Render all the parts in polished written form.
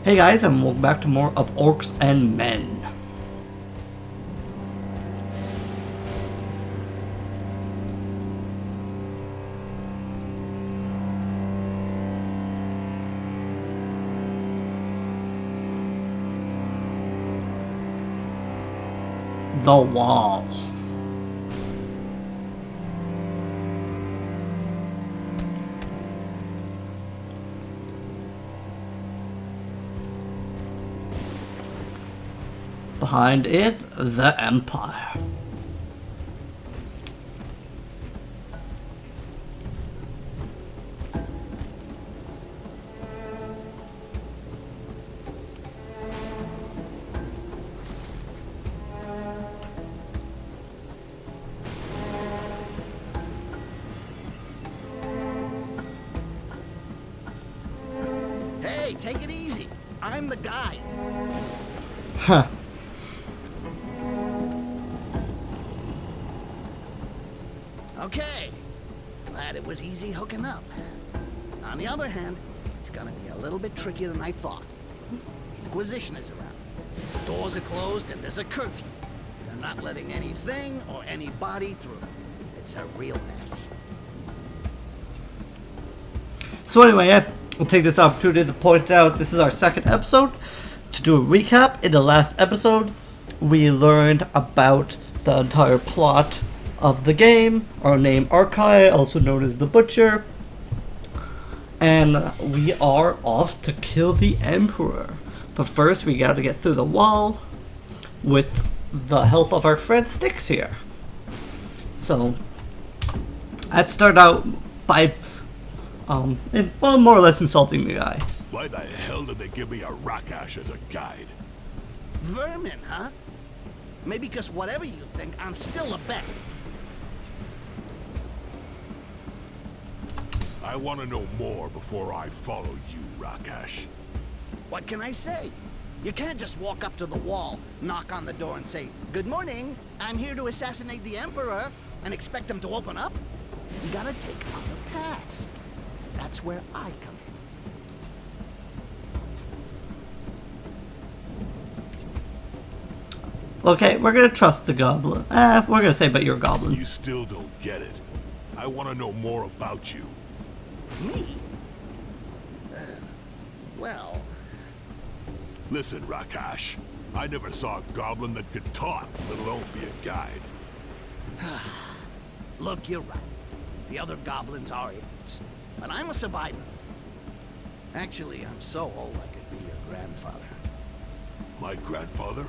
Hey guys, and welcome back to more of Orcs and Men. The Wall. Behind it, the Empire. Hey, take it easy. I'm the guy. Huh. Okay. Glad it was easy hooking up. On the other hand, it's gonna be a little bit trickier than I thought. Inquisition is around. Doors are closed and there's a curfew. They're not letting anything or anybody through. It's a real mess. So anyway, we'll take this opportunity to point out this is our second episode. To do a recap, in the last episode, we learned about the entire plot of the game, our name Archai, also known as the Butcher, and we are off to kill the Emperor. But first, we gotta get through the wall with the help of our friend Styx here. So, let's start out by, more or less insulting the guy. Why the hell did they give me a Rakash as a guide? Vermin, huh? Maybe because whatever you think, I'm still the best. I want to know more before I follow you, Rakash. What can I say? You can't just walk up to the wall, knock on the door and say, "Good morning, I'm here to assassinate the Emperor," and expect them to open up. You gotta take other paths. That's where I come in. Okay, we're gonna trust the goblin. We're gonna say, but you're a goblin. You still don't get it. I want to know more about you. Me? Well... Listen, Rakash. I never saw a goblin that could talk, let alone be a guide. Look, you're right. The other goblins are idiots. But I'm a survivor. Actually, I'm so old I could be your grandfather. My grandfather?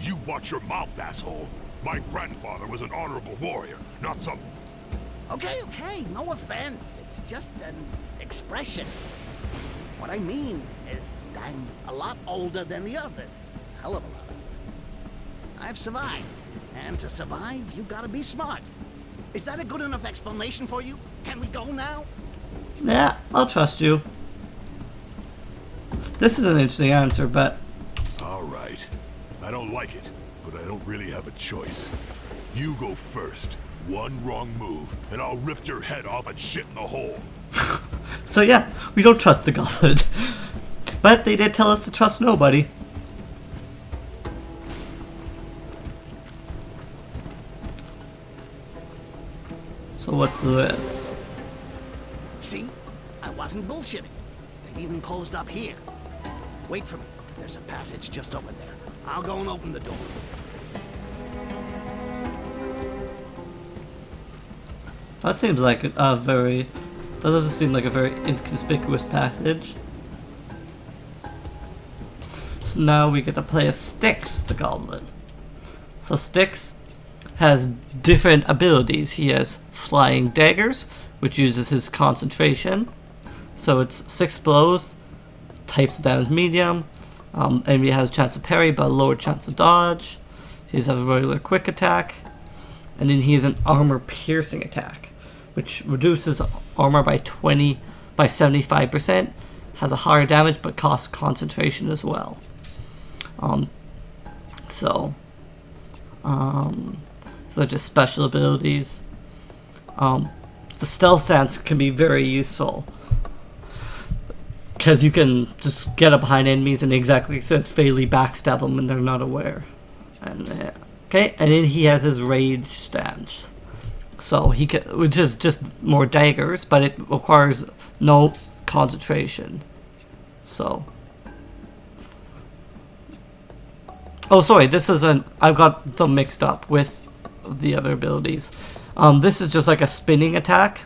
You watch your mouth, asshole. My grandfather was an honorable warrior, not some... Okay, no offense. It's just an expression. What I mean is I'm a lot older than the others. Hell of a lot. I've survived. And to survive, you've got to be smart. Is that a good enough explanation for you? Can we go now? Yeah, I'll trust you. This is an interesting answer, but... All right. I don't like it, but I don't really have a choice. You go first. One wrong move, and I'll rip your head off and shit in the hole. So yeah, we don't trust the goblin. But they did tell us to trust nobody. So what's this? See? I wasn't bullshitting. They've even closed up here. Wait for me. There's a passage just over there. I'll go and open the door. That seems like a very... That doesn't seem like a very inconspicuous passage. So now we get to play as Styx, the goblin. So Styx has different abilities. He has flying daggers, which uses his concentration. So it's 6 blows, types of damage medium. Enemy has a chance to parry, but a lower chance to dodge. He has a regular quick attack. And then he has an armor piercing attack, which reduces armor by 75%, has a higher damage but costs concentration as well. So they're just special abilities. The stealth stance can be very useful. Because you can just get up behind enemies and exactly like it says, fatally backstab them when they're not aware. And okay, and then he has his rage stance. So he can, which is just more daggers, but it requires no concentration. So, oh sorry, this isn't. I've got them mixed up with the other abilities. This is just like a spinning attack.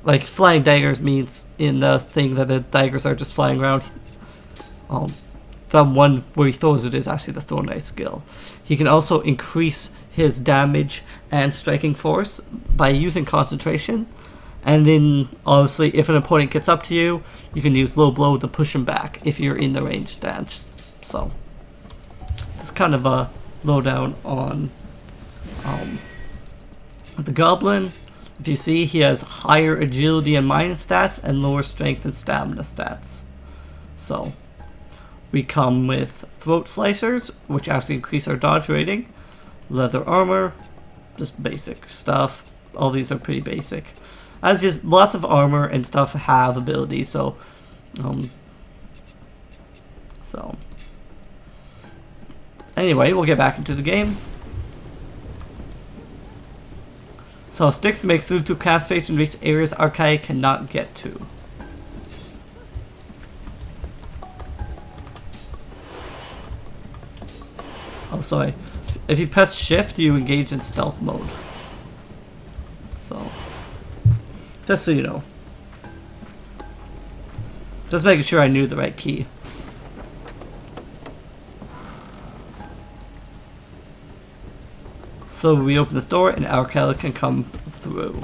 Like flying daggers means in the thing that the daggers are just flying around. The one where he throws it is actually the throw knife skill. He can also increase his damage and striking force by using concentration. And then obviously if an opponent gets up to you, you can use low blow to push him back if you're in the range stance. So it's kind of a lowdown on the Goblin. If you see, he has higher agility and mind stats and lower strength and stamina stats. So we come with throat slicers, which actually increase our dodge rating. Leather armor, just basic stuff. All these are pretty basic. As just lots of armor and stuff have abilities, so anyway, we'll get back into the game. So Styx makes through to cast phase and reach areas Archaea cannot get to. Oh, sorry. If you press shift, you engage in stealth mode. So, just so you know. Just making sure I knew the right key. So we open this door and Archaea can come through.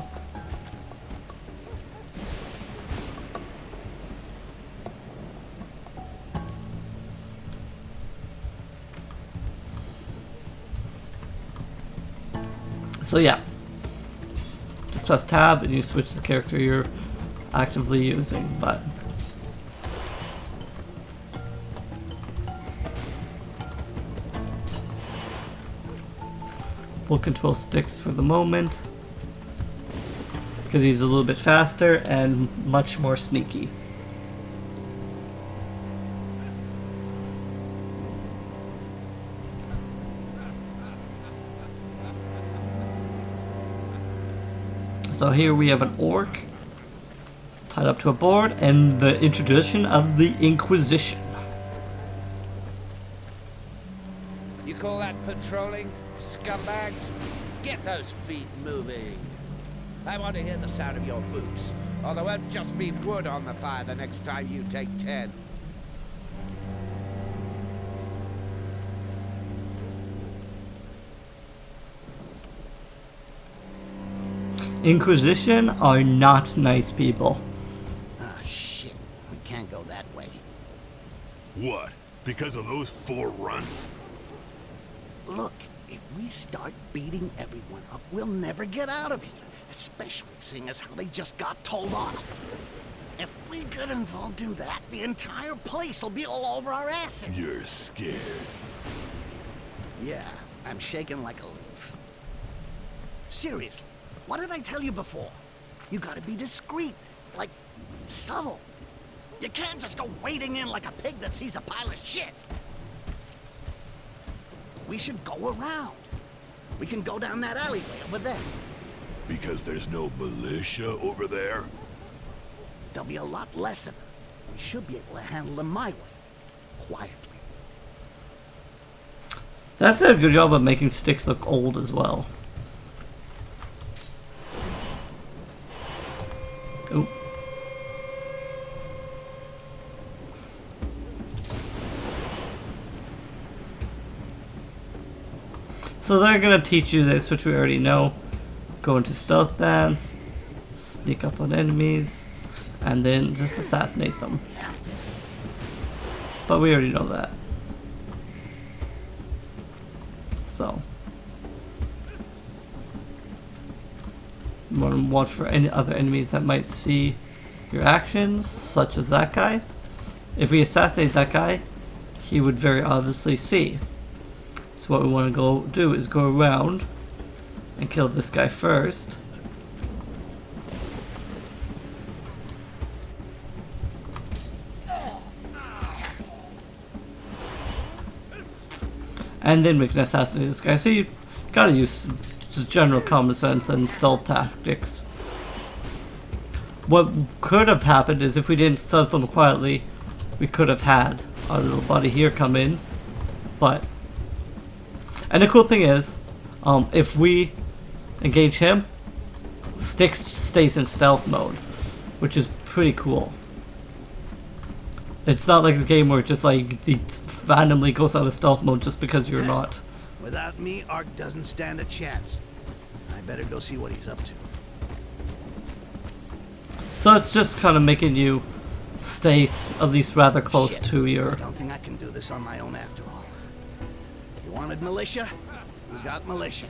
So yeah, just press tab and you switch the character you're actively using, but we'll control Styx for the moment because he's a little bit faster and much more sneaky. So here we have an orc tied up to a board and the introduction of the Inquisition. You call that patrolling, scumbags? Get those feet moving. I want to hear the sound of your boots, or there won't just be wood on the fire the next time you take 10. Inquisition are not nice people. Ah, shit. We can't go that way. What? Because of those 4 runts? Look, if we start beating everyone up, we'll never get out of here. Especially seeing as how they just got told off. If we get involved in that, the entire place will be all over our asses. You're scared. Yeah, I'm shaking like a leaf. Seriously, what did I tell you before? You gotta be discreet, like subtle. You can't just go wading in like a pig that sees a pile of shit. We should go around. We can go down that alleyway over there. Because there's no militia over there? There'll be a lot less of them. We should be able to handle them my way. Quietly. That's a good job of making Styx look old as well. Oop. So they're gonna teach you this, which we already know. Go into stealth dance, sneak up on enemies, and then just assassinate them. But we already know that. So you want to watch for any other enemies that might see your actions, such as that guy. If we assassinate that guy, he would very obviously see. So what we want to go do is go around and kill this guy first. and then we can assassinate this guy. So you gotta use just general common sense and stealth tactics. What could have happened is if we didn't stealth them quietly, we could have had our little buddy here come in. But, and the cool thing is, if we engage him, Styx stays in stealth mode, which is pretty cool. It's not like a game where it just like he randomly goes out of stealth mode just because you're not. Without me, Ark doesn't stand a chance. I better go see what he's up to. So it's just kind of making you stay at least rather close Shit. to your... I don't think I can do this on my own after all. You wanted militia? We got militia.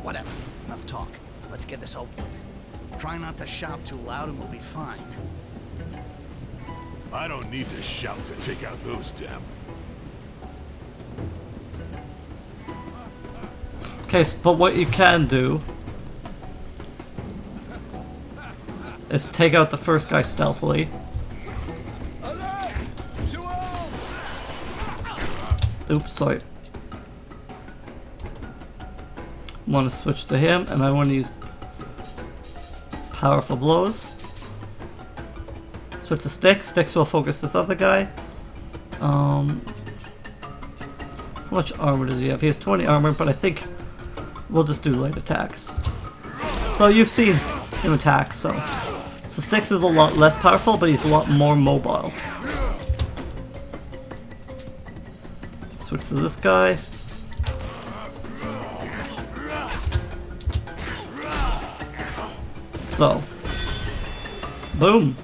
Whatever. Enough talk. Let's get this over with. Try not to shout too loud and we'll be fine. I don't need to shout to take out those damn... Okay, but what you can do is take out the first guy stealthily. Oops, sorry. Want to switch to him, and I want to use powerful blows. Switch to Styx. Styx will focus this other guy. How much armor does he have? He has 20 armor, but I think we'll just do light attacks. So you've seen him attack, so Styx is a lot less powerful, but he's a lot more mobile. Switch to this guy. So, boom.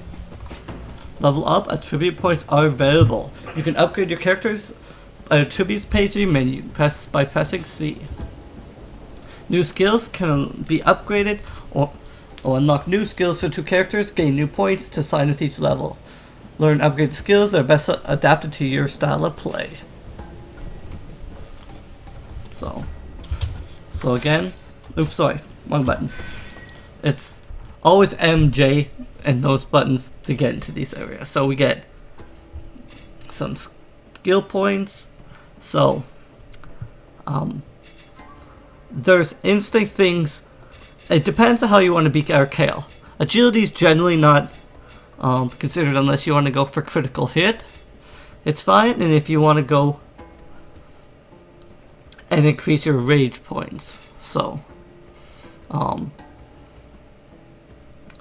Level up, attribute points are available. You can upgrade your characters at attributes page in your menu by pressing C. New skills can be upgraded or unlock new skills for 2 characters, gain new points to sign with each level. Learn upgraded skills that are best adapted to your style of play. So again, oops, sorry, wrong button. It's always MJ and those buttons to get into these areas. So we get some skill points. So, there's instinct things. It depends on how you want to be our Kale. Agility is generally not considered unless you want to go for critical hit. It's fine, and if you want to go and increase your rage points. So,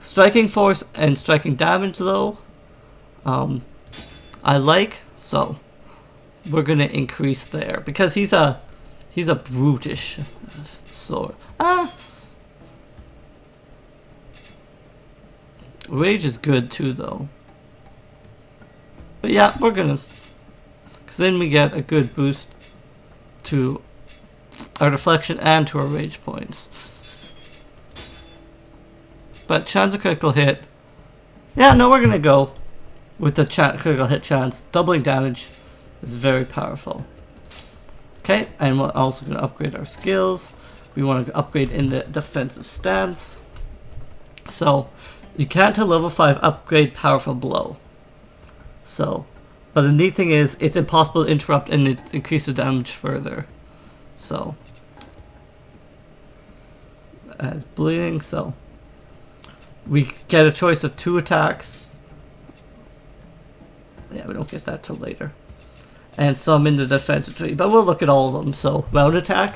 striking force and striking damage though, I like, so we're gonna increase there because he's a brutish sword. Rage is good too though. But yeah, we're gonna, because then we get a good boost to our deflection and to our rage points. But chance of critical hit, yeah, no, we're gonna go with the critical hit chance. Doubling damage is very powerful. Okay, and we're also gonna upgrade our skills. We want to upgrade in the defensive stance. So you can't to level 5 upgrade powerful blow. So, but the neat thing is it's impossible to interrupt and it increases damage further. So, as bleeding, so we get a choice of 2 attacks. Yeah, we don't get that till later. And some in the defensive tree, but we'll look at all of them. So, round attack,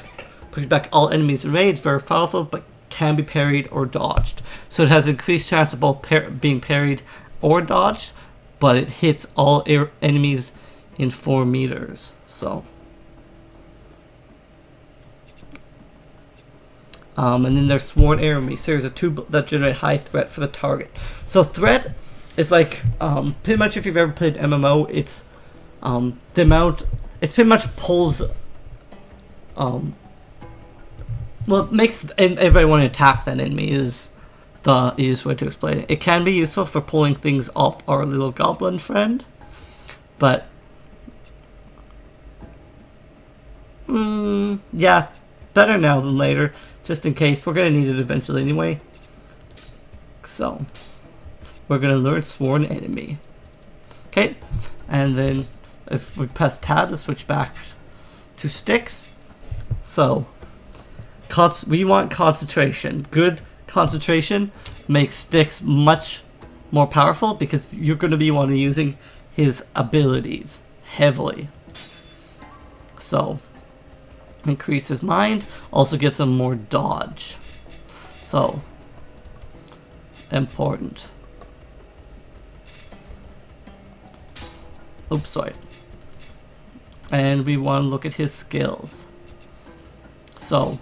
push back all enemies in range, very powerful, but can be parried or dodged. So it has increased chance of both being parried or dodged, but it hits all enemies in 4 meters. So, and then there's sworn enemy series of 2 that generate high threat for the target. So threat is like pretty much if you've ever played MMO, it's the amount. It pretty much pulls. Well, it makes everybody want to attack that enemy is the easiest way to explain it. It can be useful for pulling things off our little goblin friend, but yeah, better now than later, just in case. We're going to need it eventually anyway. So, we're going to learn Sworn Enemy. Okay, and then if we press tab to switch back to Styx. So, we want concentration. Good concentration makes Styx much more powerful because you're going to be wanting using his abilities heavily. So, increase his mind, also gets him more dodge. So, important. Oops, sorry. And we want to look at his skills. So,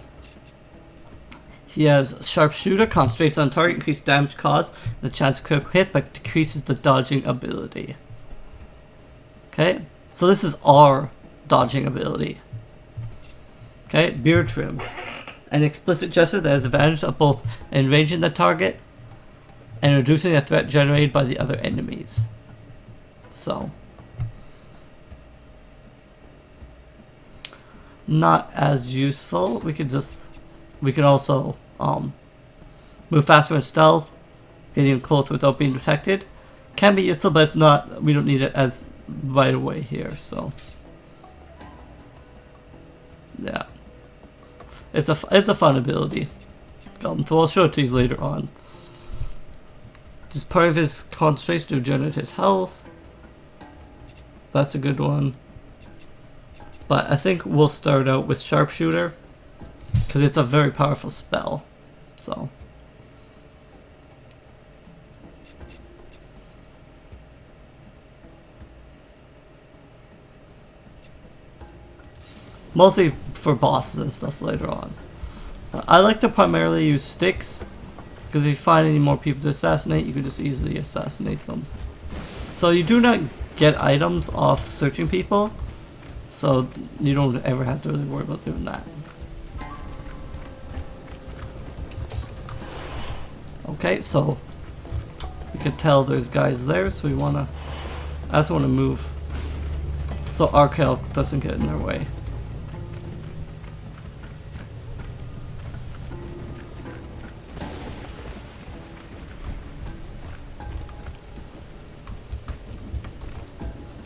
he has Sharpshooter, concentrates on target, increases damage caused, the chance of critical hit, but decreases the dodging ability. Okay, so this is our dodging ability. Okay, Beard Trim. An explicit gesture that has advantage of both enraging the target and reducing the threat generated by the other enemies. So, not as useful. We can also move faster in stealth, getting close without being detected. Can be useful, but it's not. We don't need it as right away here. So, yeah, it's a fun ability. So I'll show it to you later on. Just part of his concentration to regenerate his health. That's a good one. But I think we'll start out with Sharpshooter because it's a very powerful spell. So, mostly for bosses and stuff later on. I like to primarily use Styx because if you find any more people to assassinate, you can just easily assassinate them. So you do not get items off searching people, so you don't ever have to really worry about doing that. Okay, so you can tell there's guys there, so I just want to move so Arkel doesn't get in their way.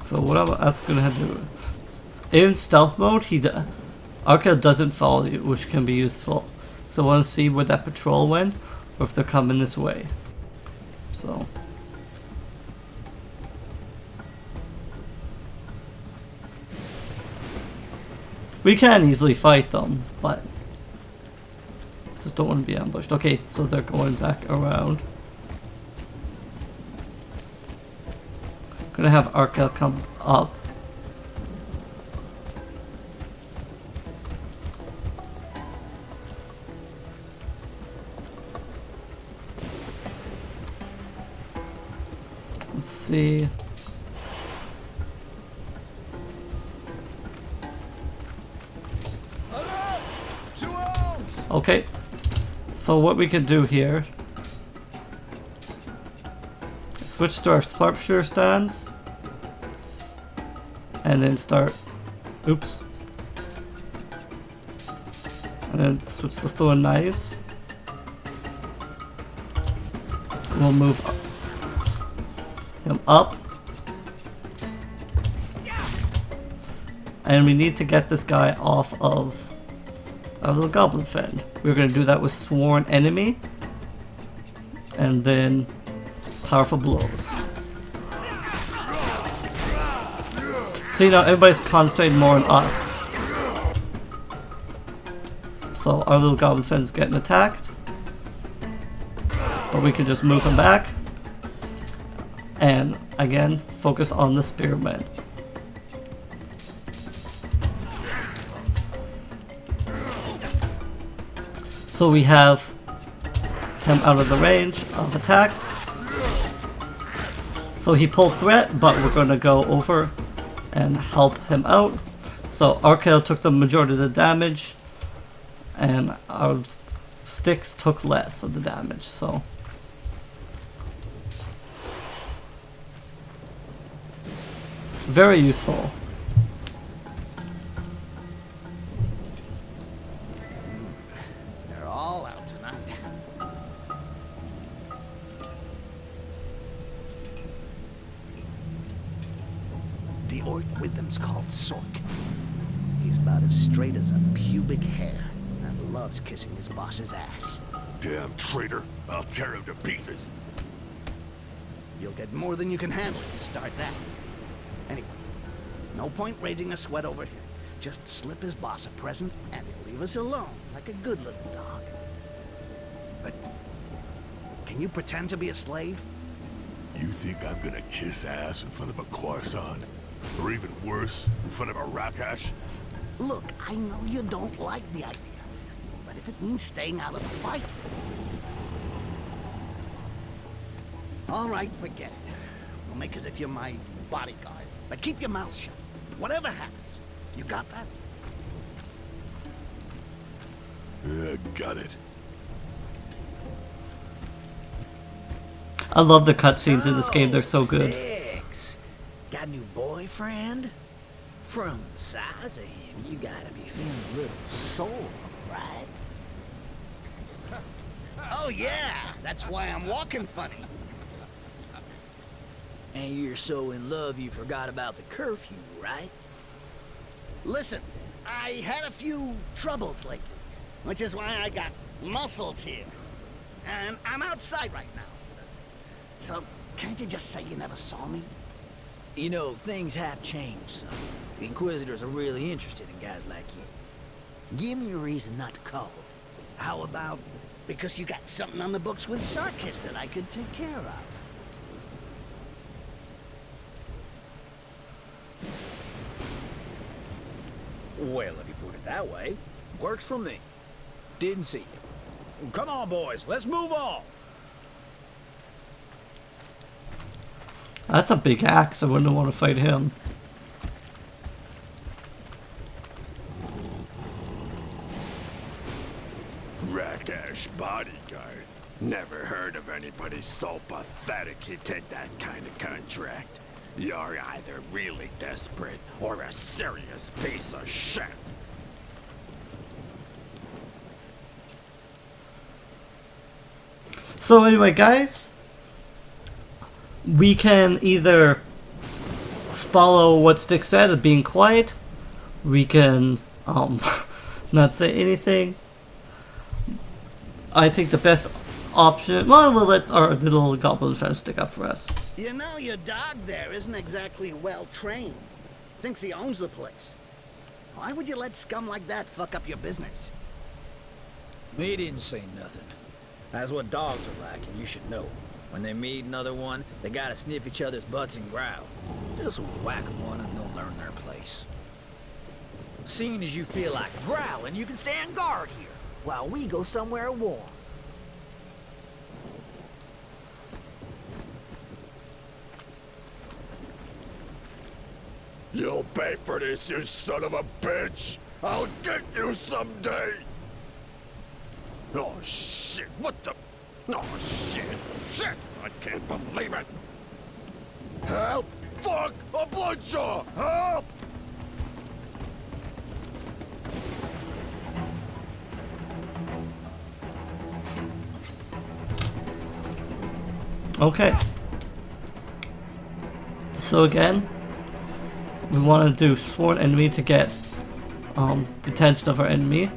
So what I'm going to have to do, in stealth mode, Arkel doesn't follow you, which can be useful. So I want to see where that patrol went, or if they're coming this way. So, we can easily fight them, but just don't want to be ambushed. Okay, so they're going back around. Gonna have Arkel come up. Let's see. Okay. So what we can do here, switch to our Sharpshooter stands, and then start, oops, and then switch to throwing knives. We'll move him up, and we need to get this guy off of our little goblin friend. We're going to do that with sworn enemy, and then powerful blows. So you know, everybody's concentrating more on us. So our little goblin friend's getting attacked, but we can just move him back, and again focus on the spearmen. So we have him out of the range of attacks. So he pulled threat, but we're going to go over and help him out. So Arkel took the majority of the damage, and our Styx took less of the damage. So very useful. They're all out tonight. The orc with them's called Sork. He's about as straight as a pubic hair and loves kissing his boss's ass. Damn traitor. I'll tear him to pieces. You'll get more than you can handle if you start that. Anyway, no point raising a sweat over here. Just slip his boss a present and he'll leave us alone like a good little dog. But can you pretend to be a slave? You think I'm gonna kiss ass in front of a croissant? Or even worse, in front of a rakash? Look, I know you don't like the idea, but if it means staying out of the fight... All right, forget it. We'll make as if you're my bodyguard, but keep your mouth shut. Whatever happens, you got that? Got it. I love the cutscenes in this game, they're so good. Styx. Got a new boyfriend? From the size of him, you gotta be feeling a little sore, right? Oh yeah, that's why I'm walking funny. And you're so in love you forgot about the curfew, right? Listen, I had a few troubles lately, which is why I got muscles here. And I'm outside right now. So, can't you just say you never saw me? You know, things have changed some. The Inquisitors are really interested in guys like you. Give me a reason not to call. How about because you got something on the books with Sarkis that I could take care of? Well, if you put it that way, works for me. Didn't see you. Come on, boys, let's move on. That's a big axe, I wouldn't want to fight him. Rakash bodyguard. Never heard of anybody so pathetic he'd take that kind of contract. You're either really desperate or a serious piece of shit. So anyway, guys, we can either follow what Styx said of being quiet, we can not say anything. I think the best option, well, we'll let our little goblin friend stick up for us. You know, your dog there isn't exactly well trained. Thinks he owns the place. Why would you let scum like that fuck up your business? He didn't say nothing. That's what dogs are like, and you should know. When they meet another one, they gotta sniff each other's butts and growl. Just whack one and they'll learn their place. Seeing as you feel like growling, you can stand guard here, while we go somewhere warm. You'll pay for this, you son of a bitch! I'll get you someday! Oh shit, what the... Oh shit, shit! I can't believe it! Help! Fuck! A bloodshot! Help! Okay. So again, we want to do sworn enemy to get the attention of our enemy.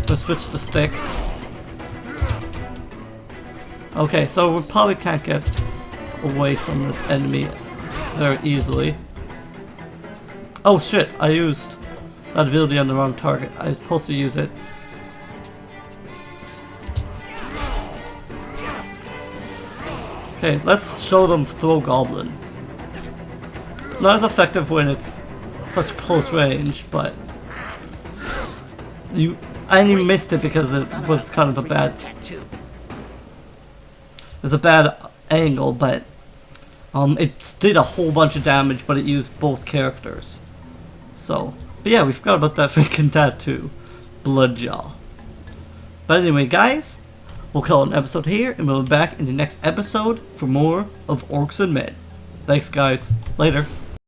We'll switch to Styx. Okay, so we probably can't get away from this enemy very easily. Oh shit, I used that ability on the wrong target. I was supposed to use it. Okay, let's show them throw goblin. It's not as effective when it's such close range, but I only missed it because it was kind of a bad Tattoo. It's a bad angle, but it did a whole bunch of damage, but it used both characters. So, but yeah, we forgot about that freaking tattoo. Bloodjaw. But anyway, guys, we'll call it an episode here, and we'll be back in the next episode for more of Orcs and Men. Thanks, guys. Later.